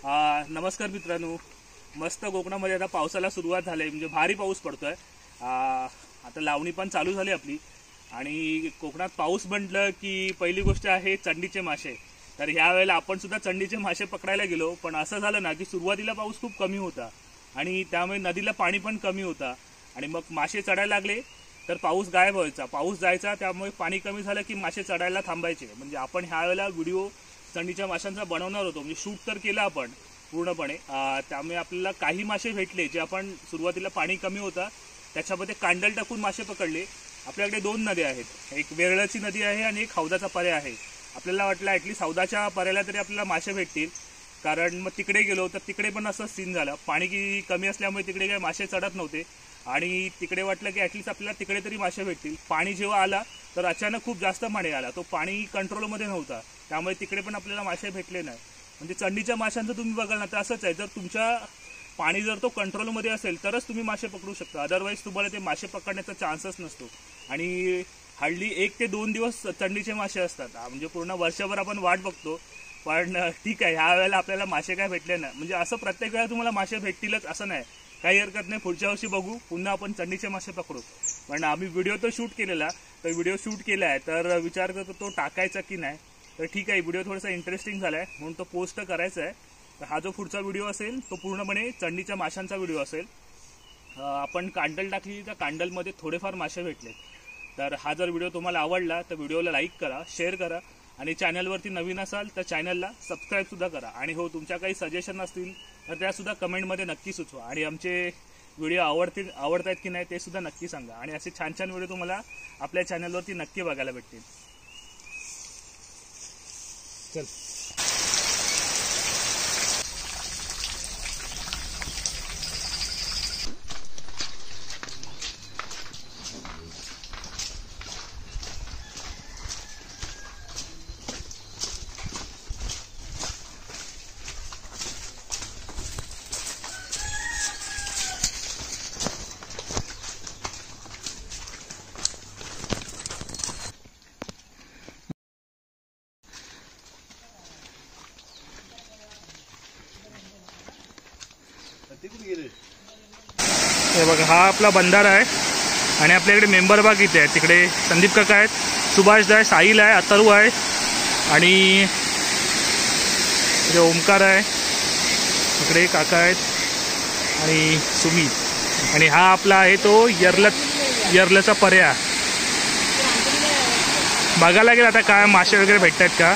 नमस्कार मित्रांनो, मस्त कोकणामध्ये आता पावसाला सुरुवात झाली म्हणजे भारी पाऊस पडतोय। आता लावणी पण चालू झाली आपली आणि कोकणात पाऊस म्हटलं की पहिली गोष्ट आहे चंडीचे मासे। तर ह्या वेळेला आपण सुद्धा चंडीचे मासे पकडायला गेलो, पण असं झालं ना की सुरुवातीला पाऊस खूप कमी होता आणि त्यामुळे नदीला पाणी पण कमी होता आणि मग मासे चढायला लागले तर पाऊस गायब व्हायचा, पाऊस जायचा, त्यामुळे पाणी कमी झालं की मासे चढायला थांबायचे। म्हणजे आपण ह्या वेळेला व्हिडिओ चंडीच्या माशांचा बनवणार होतो, म्हणजे शूट तर केलं आपण पूर्णपणे। त्यामुळे आपल्याला काही मासे भेटले जे आपण सुरुवातीला पाणी कमी होता त्याच्यामध्ये कांडल टाकून मासे पकडले। आपल्याकडे दोन नद्या आहेत, एक वेरळाची नदी आहे आणि एक हौदाचा पर्या आहे। आपल्याला वाटलं ॲटलीस्ट हौदाच्या पर्याला तरी आपल्याला मासे भेटतील, कारण मग तिकडे गेलो तर तिकडे पण असं सीन झालं, पाणी कमी असल्यामुळे तिकडे काही मासे चढत नव्हते आणि तिकडे वाटलं की ॲटलीस्ट आपल्याला तिकडे तरी मासे भेटतील। पाणी जेव्हा आला तर अचानक खूप जास्त पाणी आला, तो पाणी कंट्रोलमध्ये नव्हता, त्यामुळे तिकडे पण आपल्याला मासे भेटले नाही। म्हणजे चंडीच्या माशांचं तुम्ही बघाल ना तर असंच आहे, जर तुमच्या पाणी जर तो कंट्रोलमध्ये असेल तरच तुम्ही मासे पकडू शकता, अदरवाईज तुम्हाला ते मासे पकडण्याचा चान्सच नसतो। आणि हार्डली 1 ते 2 दिवस चंडीचे मासे असतात, म्हणजे पूर्ण वर्षभर आपण वाट बघतो। पण ठीक आहे, ह्या वेळेला आपल्याला मासे काय भेटले नाही, म्हणजे असं प्रत्येक वेळेला तुम्हाला मासे भेटतीलच असं नाही, काही हरकत नाही, पुढच्या वर्षी बघू, पुन्हा आपण चंडीचे मासे पकडू। पण आम्ही व्हिडिओ तर शूट केलेला, तर व्हिडिओ शूट केला आहे तर विचार करतो तो टाकायचा की नाही। तर ठीक आहे, व्हिडिओ थोडासा इंटरेस्टिंग झाला आहे म्हणून तो पोस्ट करायचा आहे। तर हा जो पुढचा व्हिडिओ असेल तो पूर्णपणे चंडीच्या माशांचा व्हिडिओ असेल। आपण कांडल टाकली तर कांडलमध्ये थोडेफार मासे भेटले। तर हा जर व्हिडिओ तुम्हाला आवडला तर व्हिडिओला लाईक करा, शेअर करा आणि चॅनलवरती नवीन असाल तर चॅनलला सबस्क्राईबसुद्धा करा। आणि हो, तुमच्या काही सजेशन असतील तर त्यासुद्धा कमेंटमध्ये नक्की सुचवा आणि आमचे व्हिडिओ आवडतात की नाही ते सुद्धा नक्की सांगा। आणि असे छान छान व्हिडिओ तुम्हाला आपल्या चॅनलवरती नक्की बघायला भेटतील। चल हे बघा, हा आपला बंधारा आहे आणि आपल्याकडे मेंबर बाग इथे आहे। तिकडे संदीप काका आहेत, सुभाष आहे, साहिल आहे, अथर्व आहे आणि इकडे ओमकार आहे, इकडे काका आहेत आणि सुमित। आणि हा आपला आहे तो यर्लचा पर्या। बघायला लागेल आता काय मासे वगैरे भेटतात का।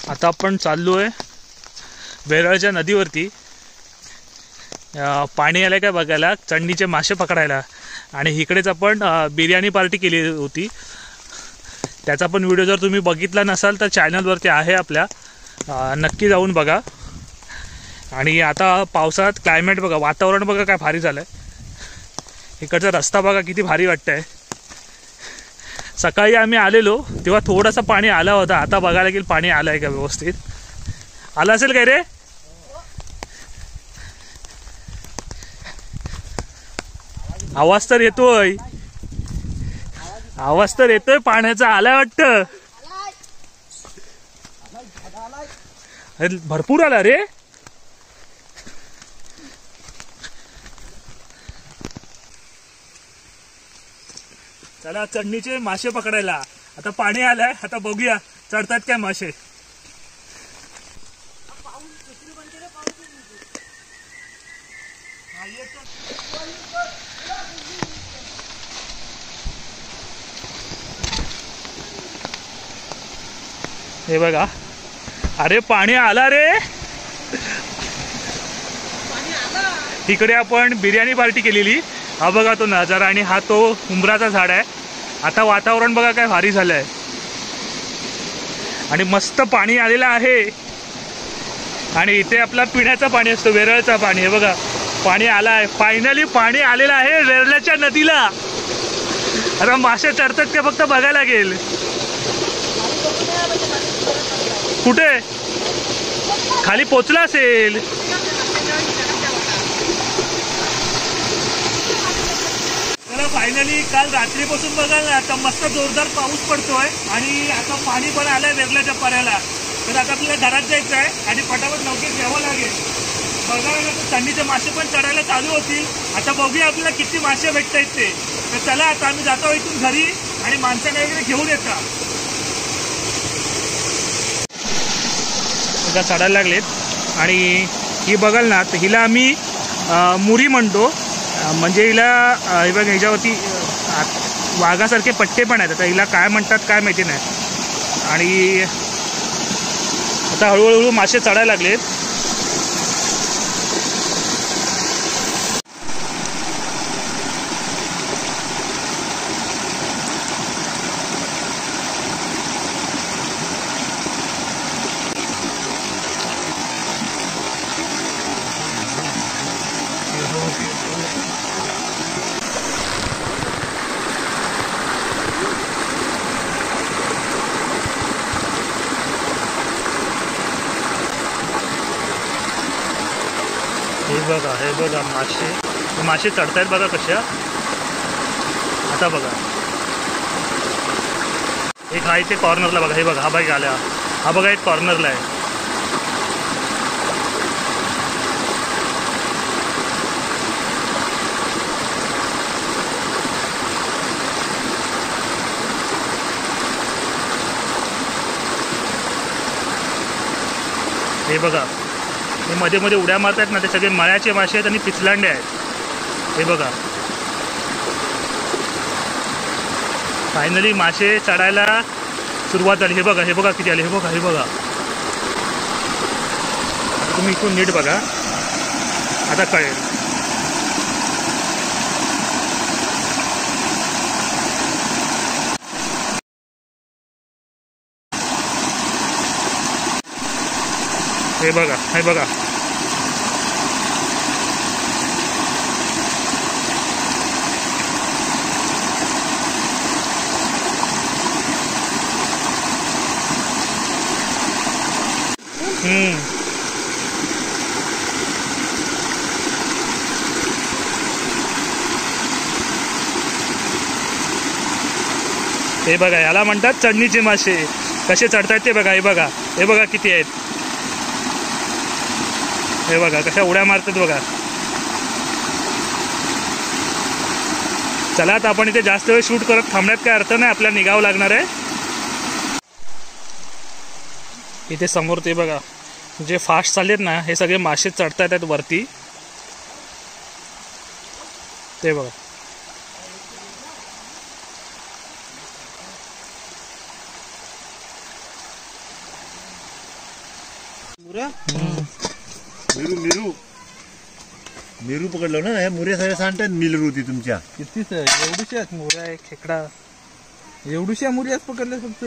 आता आपण चाललोय वेरळच्या नदीवरती, पाणी आलंय काय बघायला, चंडीचे मासे पकडायला। आणि इकडेच आपण बिर्याणी पार्टी केली होती, त्याचा पण व्हिडिओ जर तुम्ही बघितला नसाल तर चॅनलवरती आहे आपल्या, नक्की जाऊन बघा। आणि आता पावसाळ्यात क्लायमेट बघा, वातावरण बघा काय भारी झालंय, इकडचा रस्ता बघा किती भारी वाटतंय। सकाळी आम्ही आलेलो तेव्हा थोडासा पाणी आला होता, आता बघायला लागेल पाणी आलंय का, व्यवस्थित आलं असेल काय रे। आवाज तर येतोय, आवाज तर येतोय पाण्याचा, आलाय वाटतं, भरपूर आला रे। चला चंडीचे मासे पकडायला, आता पाणी आलंय, आता बघूया चढतात काय मासे। हे बघा, अरे पाणी आला रे. तिकडे आपण बिर्याणी पार्टी केलेली. हा बघा तो नजारा आणि हा तो उंबराचा झाड आहे. आता वातावरण बघा काय भारी झालं आहे आणि मस्त पाणी आलेलं आहे. आणि इथे आपला पिण्याचं पाणी असतं, वेरळचं पाणी. हे बघा पाणी आलं आहे, फायनली पाणी आलेलं आहे वेरळच्या नदीला. आता मासे चढतात ते फक्त बघायला लागेल. कुठे खाली पोचला असेल. तर फायनली काल रात्रीपासून बघाल ना, आता मस्त जोरदार पाऊस पडतोय आणि आता पाणी पण आलंय वेरल्याच्या पाण्याला. तर आता आपल्याला घरात जायचं आहे आणि पटापट लवकर जेवावं लागेल. बघायला तर थंडीचे मासे पण चढायला चालू होतील. आता बघूया आपल्याला किती मासे भेटत आहेत ते. तर चला आता आम्ही जातो इथून घरी आणि माणसाने वगैरे घेऊन येतात. चढायला लागलेत आणि ही बघाल ना, तर हिला आम्ही मुरी म्हणतो. म्हणजे हिला हे बघ, ह्याच्यावरती वाघासारखे पट्टे पण आहेत. आता हिला काय म्हणतात काय माहिती नाही. आणि आता हळूहळू मासे चढायला लागलेत. हे बघा मासे चढतायत बघा कशा. आता बघा एक हा इथे कॉर्नरला बघा. हे बघा हा बाईक आल्या. हा बघा एक कॉर्नरला आहे. हे बघा हे मध्ये मध्ये उड्या मारतात ना, ते सगळे मळ्याचे मासे आहेत आणि पिचलांडे आहेत. हे बघा फायनली मासे चढायला सुरुवात झाली. हे बघा किती आले. हे बघा तुम्ही इथून नीट बघा, आता कळेल. हे बघा हे बघा याला म्हणतात चढणीचे मासे. कसे चढतायत ते बघा. हे बघा किती आहेत. हे बघा कशा उड्या मारतात बघा. चला आता आपण इथे जास्त वेळ शूट करत थांबण्यात काय अर्थ नाही, आपल्याला निघावं लागणार आहे. इथे समोर ते बघा जे फास्ट चाललेत ना, हे सगळे मासे चढतायत आहेत वरती. ते बघा मेरू पकडलं ना. मुऱ्या सगळ्या सांगतात मिलरू होती तुमच्या. किती एवढीशी आहेत मुऱ्या, एक खेकडा, एवढीशी मुऱ्याच पकडल्या फक्त.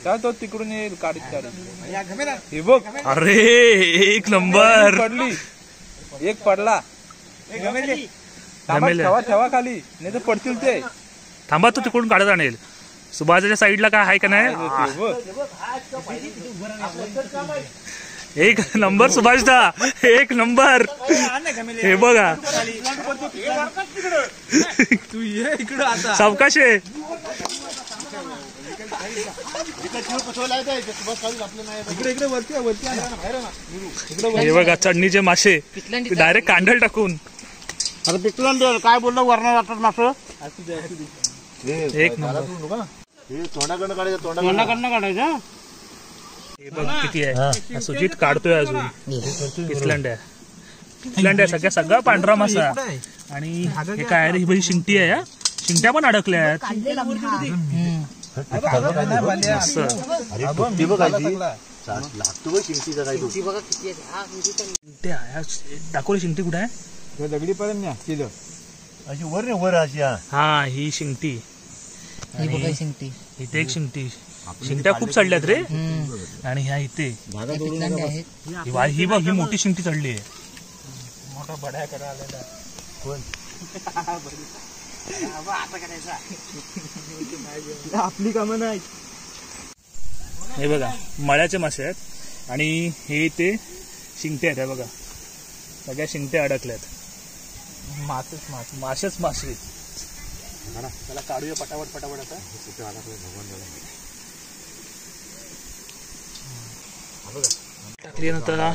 काय तो तिकडून येईल काढीत. हे बघ, अरे एक नंबर पडली, एक पडला. ठेवा खाली, नाही तर पडतील ते. थांबा तो तिकडून काढत आणेल. सुभाषच्या साईडला काय आहे का नाही. एक नंबर सुभाषदा, एक नंबर. हे बघा तू ये इकडं आता. सावकाश आहे. हे बघा चढणीचे मासे डायरेक्ट कांडल टाकून. अरे पिकलं काय बोललं वरणार वाटत मासं. एक नंबर. तोंडाकडनं काढायचं. हे बघ किती आहे. सुजित काढतोय अजून पिचलांड्या. इंग्लंड आहे सगळा पांढरा मासा. आणि हे काय रे, ही बाई शिंगटी आहे. शिंगट्या पण अडकल्या आहेत. असं दाखवली शिंगटी कुठे आहे? दगडी पर्यंत किलो अशी वर रे वर अशी. हा ही शिंगटी. ही बघा शिंगटी. इथे एक शिंगटी. शिंगट्या खूप चढल्यात रे. आणि ह्या इथे ही बघ, ही मोठी शिंगटी चढली आहे. मोठा बड्या करा आलेला. कोण आपली कामं नाही. हे बघा मळ्याचे मासे आहेत आणि हे ते शिंगटे आहेत. हे बघा सगळ्या शिंगट्या अडकल्यात. मासेच मासे. त्याला काढूया पटापट आता. टाकली नंतर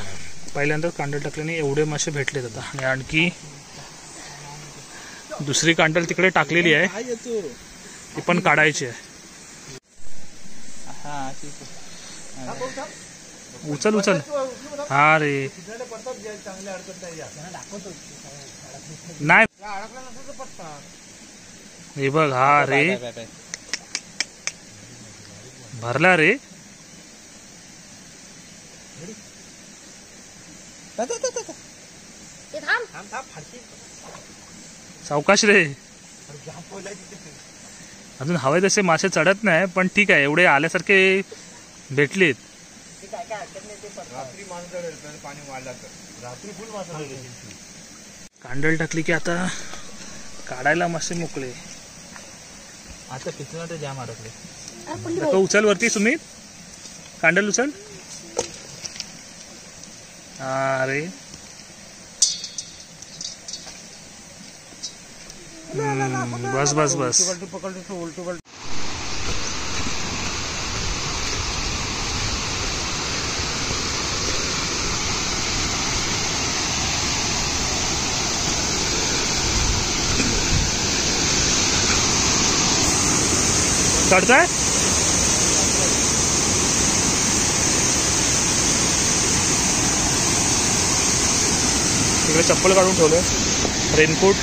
पहिल्यांदा कांडल टाकल्याने एवढे मासे भेटलेत आता. आणि आणखी दुसरी कांडल तिकडे टाकलेली आहे, ती पण काढायची आहे. उचल. हा रे नाही, हे बघ. हा रे भरला रे. सावकाश रे. अजून हवे तसे मासे चढत नाही, पण ठीक आहे. एवढे आल्यासारखे भेटलेत. कांडल टाकली की आता काढायला मासे मोकळे. आता पिचला तर जाम अडकले. उचल वरती सुमित, कांडल उचल. अरे बस. चढताय. तिकडे चप्पल काढून ठेवलं. रेनकोट.